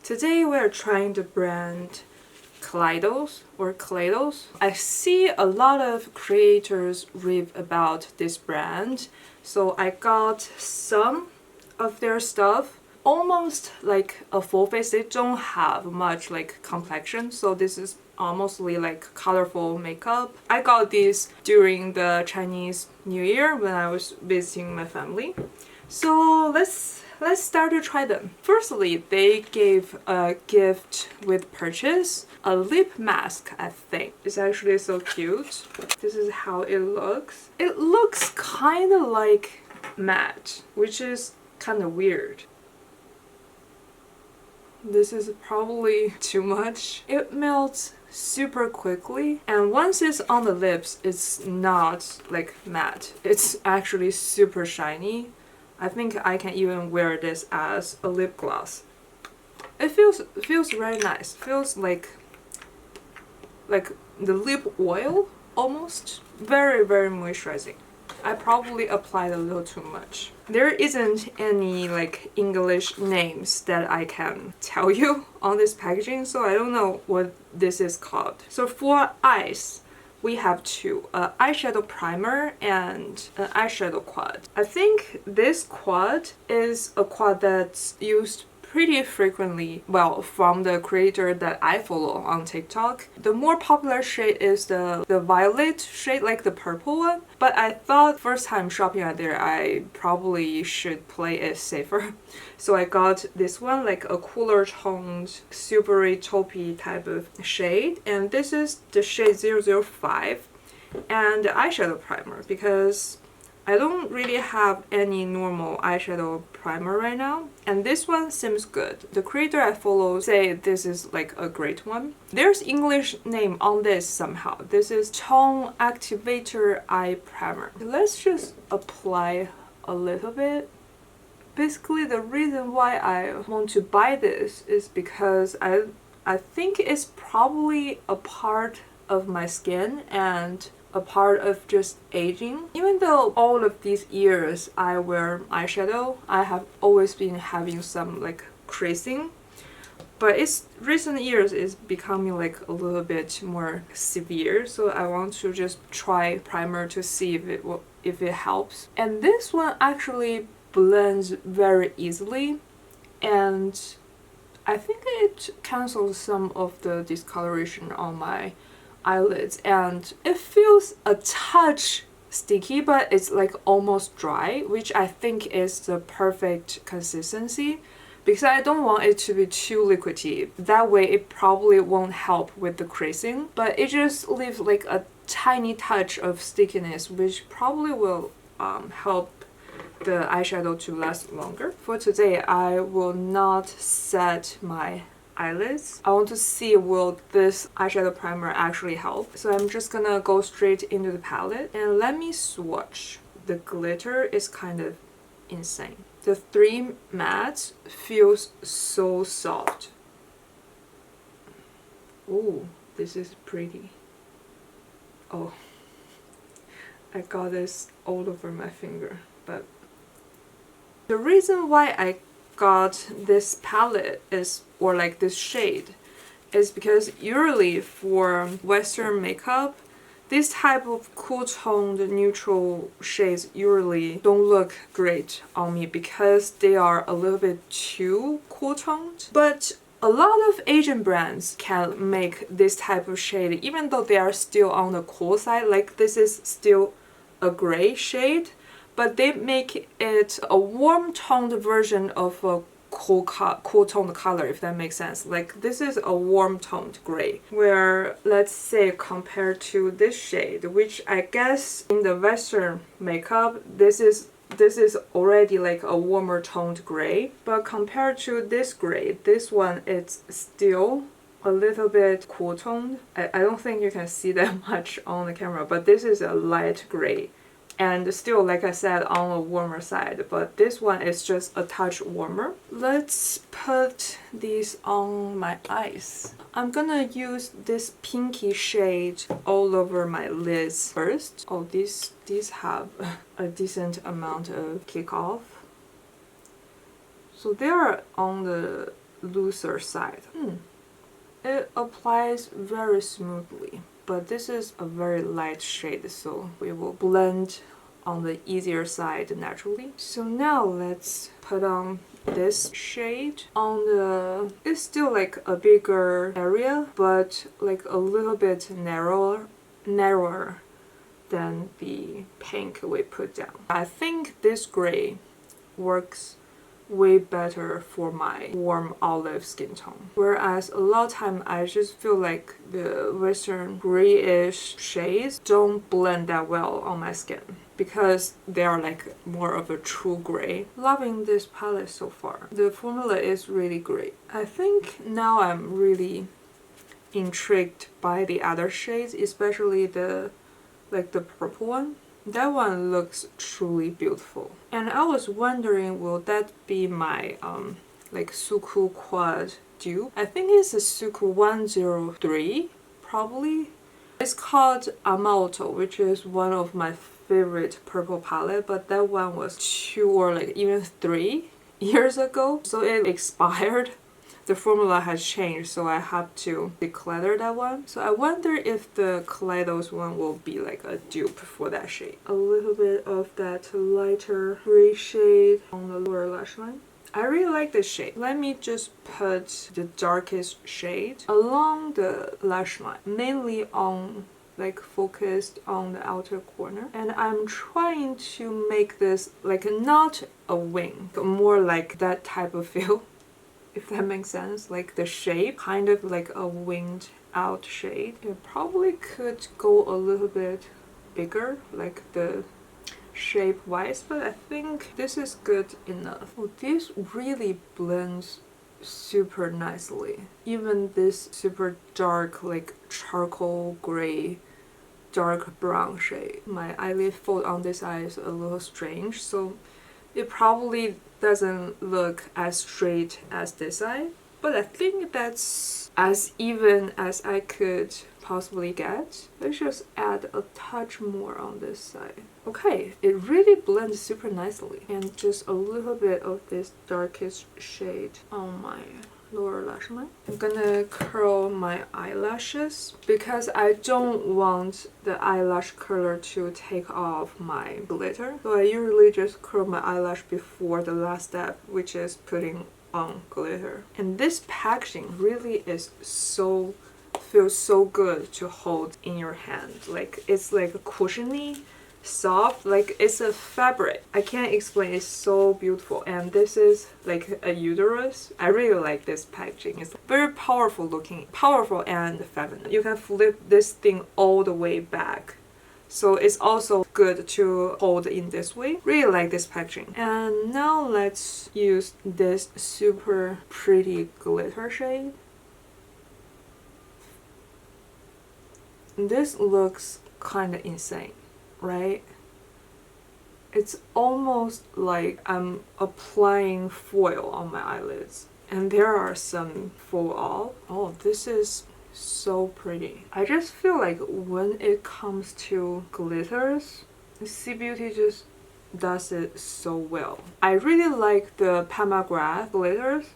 Today we're trying the brand Kaleidos. I see a lot of creators rave about this brand, so I got some of their stuff. Almost like a full face. They don't have much like complexion, so this is mostly like colorful makeup. I got these during the Chinese New Year when I was visiting my family. So let's start to try them. Firstly, they gave a gift with purchase, a lip mask, I think. It's actually so cute. This is how it looks. It looks kind of like matte, which is kind of weird. This is probably too much. It melts super quickly, and once it's on the lips, it's not like matte. It's actually super shiny. I think I can even wear this as a lip gloss. It feels very nice. Feels like the lip oil almost. Very moisturizing. I probably applied a little too much. There isn't any like English names that I can tell you on this packaging, so I don't know what this is called. So for eyes, we have two, an eyeshadow primer and an eyeshadow quad. I think this quad is a quad that's used pretty frequently, well, from the creator that I follow on TikTok. The more popular shade is the violet shade, like the purple one. But I thought first time shopping out there, I probably should play it safer. So I got this one, like a cooler toned, silvery taupey type of shade. And this is the shade 005 and the eyeshadow primer, because I don't really have any normal eyeshadow primer right now, and this one seems good. The creator I follow say this is like a great one. There's English name on this somehow. This is Tone Activator Eye Primer. Let's just apply a little bit. Basically, the reason why I want to buy this is because I think it's probably a part of my skin and a part of just aging. Even though all of these years I wear eyeshadow, I have always been having some like creasing, but it's recent years is becoming like a little bit more severe, so I want to just try primer to see if it helps. And this one actually blends very easily, and I think it cancels some of the discoloration on my eyelids, and it feels a touch sticky, but it's like almost dry, which I think is the perfect consistency, because I don't want it to be too liquidy. That way it probably won't help with the creasing, but it just leaves like a tiny touch of stickiness, which probably will help the eyeshadow to last longer. For today, I will not set my eyelids. I want to see will this eyeshadow primer actually help. So I'm just gonna go straight into the palette and let me swatch. The glitter is kind of insane. The 3 mattes feels so soft. Ooh, this is pretty. Oh, I got this all over my finger. But the reason why I got this palette is, or like this shade, is because usually for Western makeup, this type of cool toned neutral shades usually don't look great on me because they are a little bit too cool toned. But a lot of Asian brands can make this type of shade even though they are still on the cool side. Like this is still a gray shade, but they make it a warm toned version of a cool toned color, if that makes sense. Like this is a warm toned gray, where let's say compared to this shade, which I guess in the Western makeup this is already like a warmer toned gray, but compared to this gray, this one it's still a little bit cool toned. I don't think you can see that much on the camera, but this is a light gray. And still, like I said, on a warmer side, but this one is just a touch warmer. Let's put these on my eyes. I'm gonna use this pinky shade all over my lids first. Oh, these have a decent amount of kickoff. So they are on the looser side. It applies very smoothly, but this is a very light shade, so we will blend on the easier side naturally. So now let's put on this shade on the, it's still like a bigger area, but like a little bit narrower than the pink we put down. I think this gray works way better for my warm olive skin tone. Whereas a lot of time I just feel like the western grayish shades don't blend that well on my skin because they are like more of a true gray. Loving this palette so far. The formula is really great. I think now I'm really intrigued by the other shades, especially the purple one. That one looks truly beautiful. And I was wondering, will that be my like SUQQU quad dupe? I think it's a SUQQU 103, probably. It's called ACTIVATOR, which is one of my favorite purple palette, but that one was 2 or like even 3 years ago, so it expired. The formula has changed, so I have to declutter that one. So I wonder if the Kaleidos one will be like a dupe for that shade. A little bit of that lighter gray shade on the lower lash line. I really like this shade. Let me just put the darkest shade along the lash line, mainly on like focused on the outer corner. And I'm trying to make this like not a wing, but more like that type of feel. If that makes sense, like the shape, kind of like a winged out shade. It probably could go a little bit bigger, like the shape wise, but I think this is good enough. Oh, this really blends super nicely. Even this super dark, like charcoal gray, dark brown shade. My eyelid fold on this eye is a little strange, so it probably doesn't look as straight as this eye, but I think that's as even as I could possibly get. Let's just add a touch more on this side. Okay, it really blends super nicely. And just a little bit of this darkest shade on my lower lash line. I'm gonna curl my eyelashes because I don't want the eyelash curler to take off my glitter. So I usually just curl my eyelash before the last step, which is putting on glitter. And this packaging really is so, feels so good to hold in your hand. Like it's like a cushiony, soft, like it's a fabric. I can't explain, it's so beautiful. And this is like a uterus. I really like this packaging. It's very powerful looking, powerful and feminine. You can flip this thing all the way back, so it's also good to hold in this way. Really like this packaging. And now let's use this super pretty glitter shade. This looks kind of insane, right? It's almost like I'm applying foil on my eyelids, and there are some fall off. Oh, this is so pretty. I just feel like when it comes to glitters, C Beauty just does it so well. I really like the Pamagraph glitters,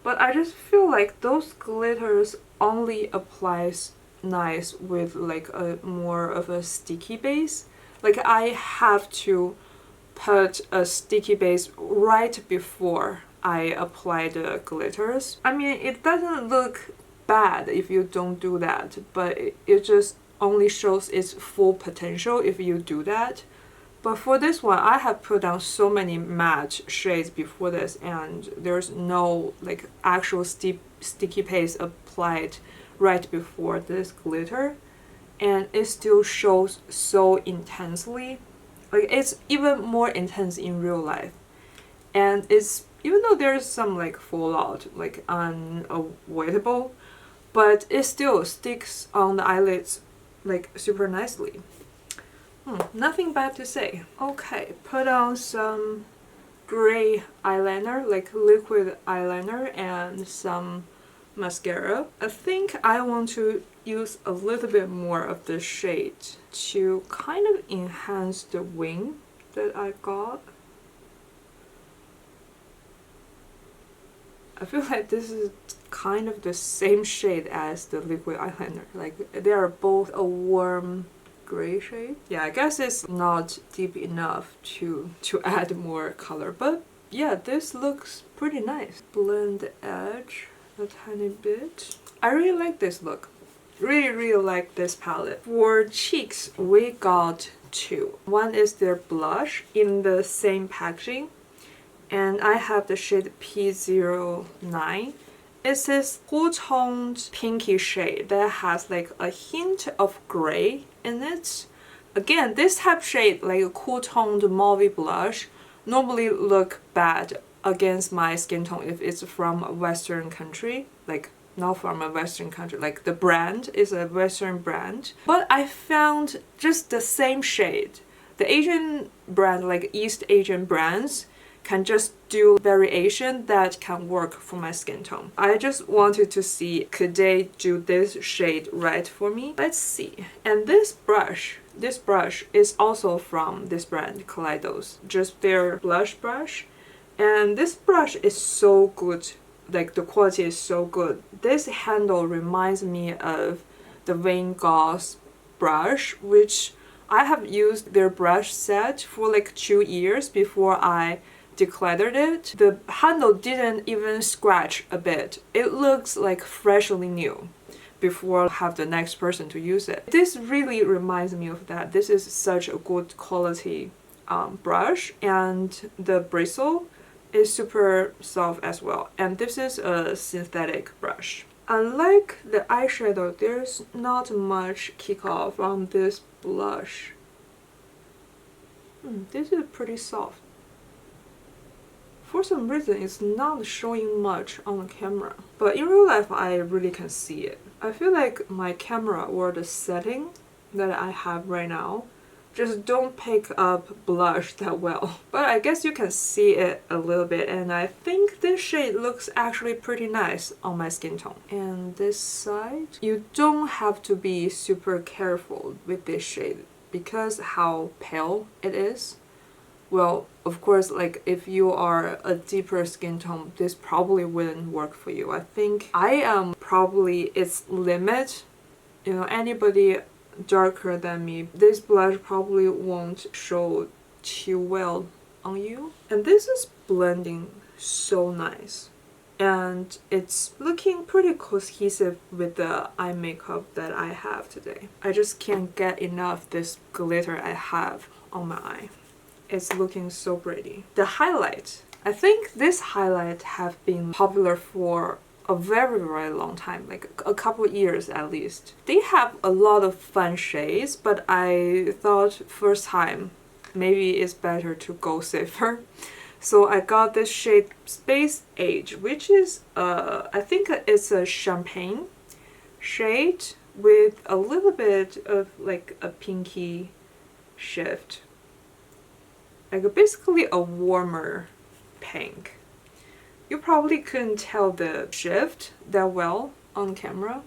but I just feel like those glitters only applies nice with like a more of a sticky base. Like I have to put a sticky base right before I apply the glitters. I mean, it doesn't look bad if you don't do that, but it just only shows its full potential if you do that. But for this one, I have put down so many matte shades before this, and there's no like actual sticky paste applied right before this glitter, and it still shows so intensely. Like it's even more intense in real life, and it's, even though there's some like fallout, like unavoidable, but it still sticks on the eyelids like super nicely. Nothing bad to say. Okay, put on some gray eyeliner, like liquid eyeliner, and some mascara. I think I want to use a little bit more of the shade to kind of enhance the wing that I got. I feel like this is kind of the same shade as the liquid eyeliner. Like they are both a warm gray shade. Yeah, I guess it's not deep enough to add more color, but yeah, this looks pretty nice. Blend the edge a tiny bit. I really like this look. Really like this palette. For cheeks, we got two. One is their blush in the same packaging, and I have the shade P09. It's this cool-toned pinky shade that has like a hint of gray in it. Again, this type of shade, like a cool-toned mauve blush, normally look bad against my skin tone if it's from a Western country, like not from a Western country, like the brand is a Western brand. But I found just the same shade. The Asian brand, like East Asian brands, can just do variation that can work for my skin tone. I just wanted to see, could they do this shade right for me? Let's see. And this brush is also from this brand, Kaleidos, just their blush brush. And this brush is so good. Like the quality is so good. This handle reminds me of the Van Gogh's brush, which I have used their brush set for like 2 years before I decluttered it. The handle didn't even scratch a bit. It looks like freshly new before I have the next person to use it. This really reminds me of that. This is such a good quality brush, and the bristle is super soft as well, and this is a synthetic brush. Unlike the eyeshadow, there's not much kick-off on this blush. This is pretty soft. For some reason, it's not showing much on the camera, but in real life, I really can see it. I feel like my camera or the setting that I have right now just don't pick up blush that well. But I guess you can see it a little bit, and I think this shade looks actually pretty nice on my skin tone. And this side, you don't have to be super careful with this shade because how pale it is. Well, of course, like if you are a deeper skin tone, this probably wouldn't work for you. I think I am probably its limit. You know, anybody darker than me, this blush probably won't show too well on you. And this is blending so nice, and it's looking pretty cohesive with the eye makeup that I have today. I just can't get enough this glitter I have on my eye. It's looking so pretty. The highlight, I think this highlight have been popular for a very long time, like a couple years at least. They have a lot of fun shades, but I thought first time maybe it's better to go safer. So I got this shade Space Age, which is I think it's a champagne shade with a little bit of like a pinky shift, like basically a warmer pink. You probably couldn't tell the shift that well on camera,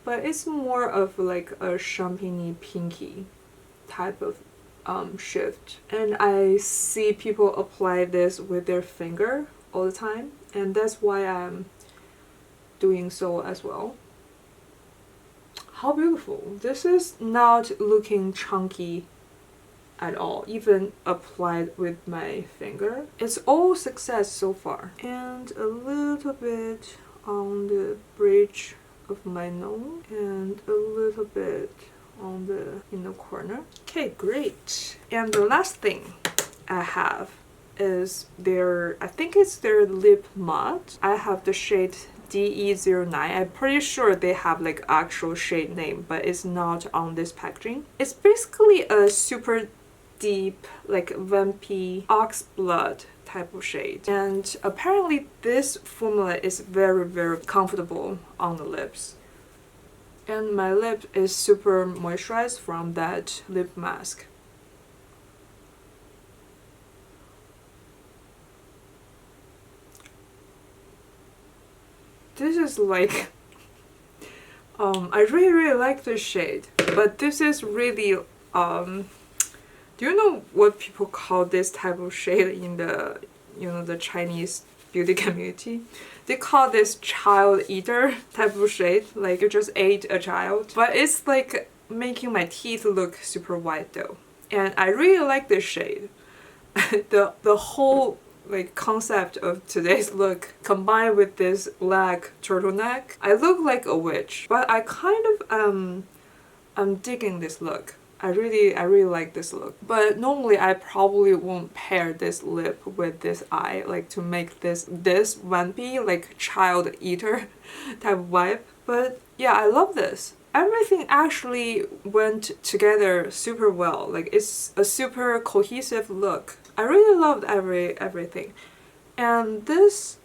but it's more of like a champagne pinky type of shift. And I see people apply this with their finger all the time, and that's why I'm doing so as well. How beautiful. This is not looking chunky at all, even applied with my finger. It's all success so far. And a little bit on the bridge of my nose and a little bit on the inner corner. Okay, great. And the last thing I have is their, I think it's their lip matte. I have the shade DE09. I'm pretty sure they have like actual shade name, but it's not on this packaging. It's basically a super deep, like vampy oxblood type of shade, and apparently this formula is very comfortable on the lips, and my lip is super moisturized from that lip mask. This is like I really like this shade, but this is really do you know what people call this type of shade in the, you know, the Chinese beauty community. They call this child eater type of shade, like you just ate a child. But it's like making my teeth look super white though. And I really like this shade. the whole like concept of today's look combined with this black turtleneck, I look like a witch. But I kind of I'm digging this look. I really like this look. But normally I probably won't pair this lip with this eye, like to make this wimpy, like child eater type of vibe. But yeah, I love this. Everything actually went together super well. Like it's a super cohesive look. I really loved everything. And this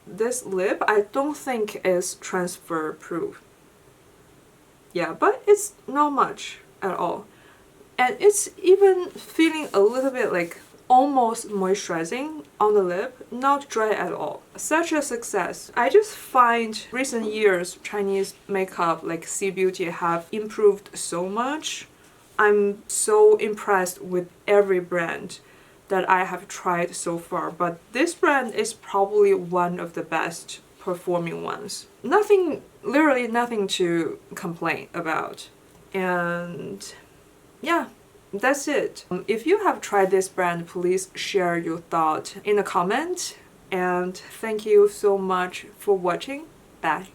lip I don't think is transfer proof. Yeah, but it's not much at all. And it's even feeling a little bit like almost moisturizing on the lip, not dry at all. Such a success. I just find recent years Chinese makeup like C Beauty have improved so much. I'm so impressed with every brand that I have tried so far, but this brand is probably one of the best performing ones. Literally nothing to complain about. And yeah, that's it. If you have tried this brand, please share your thought in the comment. And thank you so much for watching. Bye.